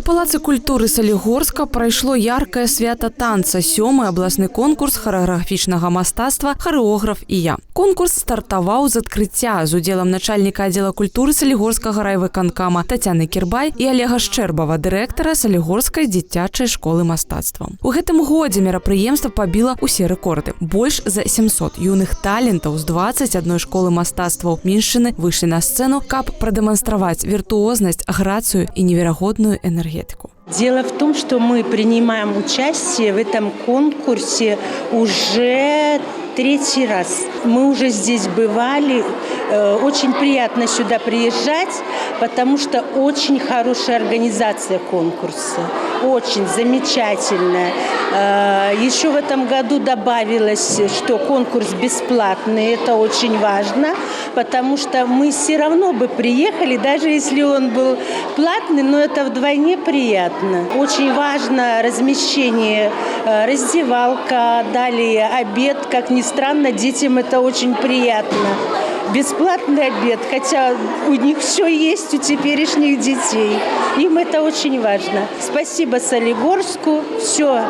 Палацы культуры Салігорска прайшло яркае свята танца, 7-й абласны конкурс харэаграфічнага мастацтва «Харэограф і я». Конкурс стартаваў з адкрыцця з удзелам начальніка аддзела культуры Салігорскага райвыканкама Тацяны Кірбай і Олега Шчэрбава, дырэктара Салігорскай дзіцячай школы мастацтва. У гэтым годзе мерапрыемства пабіла ўсе рэкорды. Больш за 700 юных талентаў з 21 школы мастацтваў Міншчыны выйшлі на сцэну, каб прадэманстраваць віртуознасць, грацыю і неверагодную энергетику. Дело в том, что мы принимаем участие в этом конкурсе уже 3-й раз. Мы уже здесь бывали. Очень приятно сюда приезжать, потому что очень хорошая организация конкурса. Очень замечательная. Еще в этом году добавилось, что конкурс бесплатный. Это очень важно, потому что мы все равно бы приехали, даже если он был платный, но это вдвойне приятно. Очень важно размещение, раздевалка, далее обед. Как ни странно, детям это очень приятно. Бесплатный обед, хотя у них все есть, у теперешних детей. Им это очень важно. Спасибо Солигорску, все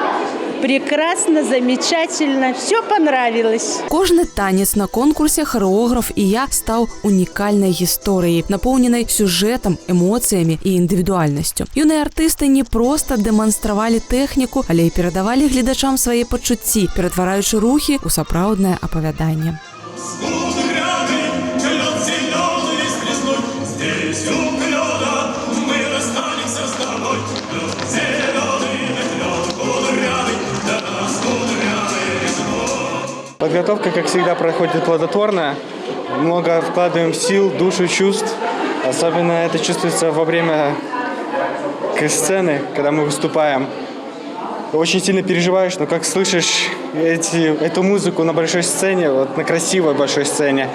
прекрасно, замечательно, все понравилось. Кожны танец на конкурсе «Харэограф і я» стаў унікальнай гісторыяй, напоўненай сюжэтам, эмоцыямі і індывідуальнасцю. Юныя артысты не проста дэманстравалі тэхніку, але і перадавалі гледачам свае пачуцці, ператвараючы рухі ў сапраўднае апавяданне. Подготовка, как всегда, проходит плодотворно. Много вкладываем сил, душу, чувств. Особенно это чувствуется во время сцены, когда мы выступаем. Очень сильно переживаешь, но как слышишь эту музыку на большой сцене, вот на красивой большой сцене,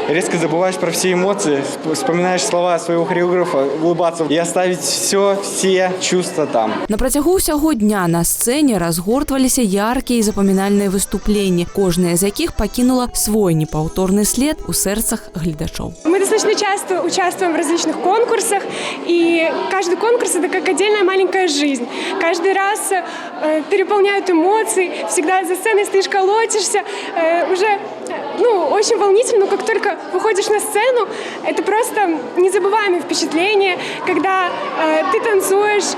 резко забываешь про все эмоции, вспоминаешь слова своего хореографа, улыбаться и оставить все чувства там. На працягу ўсяго дня на сцэне разгортваліся яркія і запамінальныя выступленні, кожнае з якіх пакінула свой непаўторны след у сэрцах гледачоў. Мы достаточно часто участвуем в различных конкурсах, и каждый конкурс – это как отдельная маленькая жизнь. Каждый раз переполняют эмоции, всегда за сценой стоишь, колотишься, уже очень волнительно, но как только выходишь на сцену, это просто незабываемое впечатление, когда ты танцуешь,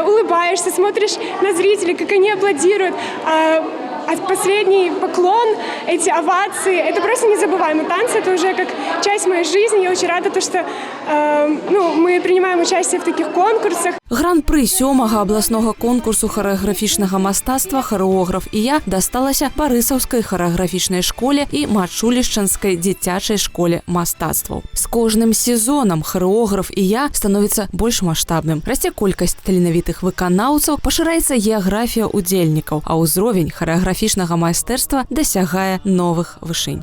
улыбаешься, смотришь на зрителей, как они аплодируют. А последний поклон, эти овации, это просто незабываемо. Танцы – это уже как часть моей жизни. Я очень рада, что мы принимаем участие в таких конкурсах. Гран-пры 7-го абласнога конкурсу харэаграфічнага мастацтва «Харэограф і я» дасталася Барысаўскай харэаграфічнай школе і Мачулішчанскай дзіцячай школе мастацтваў. З кожным сезонам «Харэограф і я» становіцца больш маштабным. Расце колькасць таленавітых выканаўцаў, пашыраецца геаграфія удзельнікаў, а ўзровень харэаграфічнага майстэрства дасягае новых вышынь.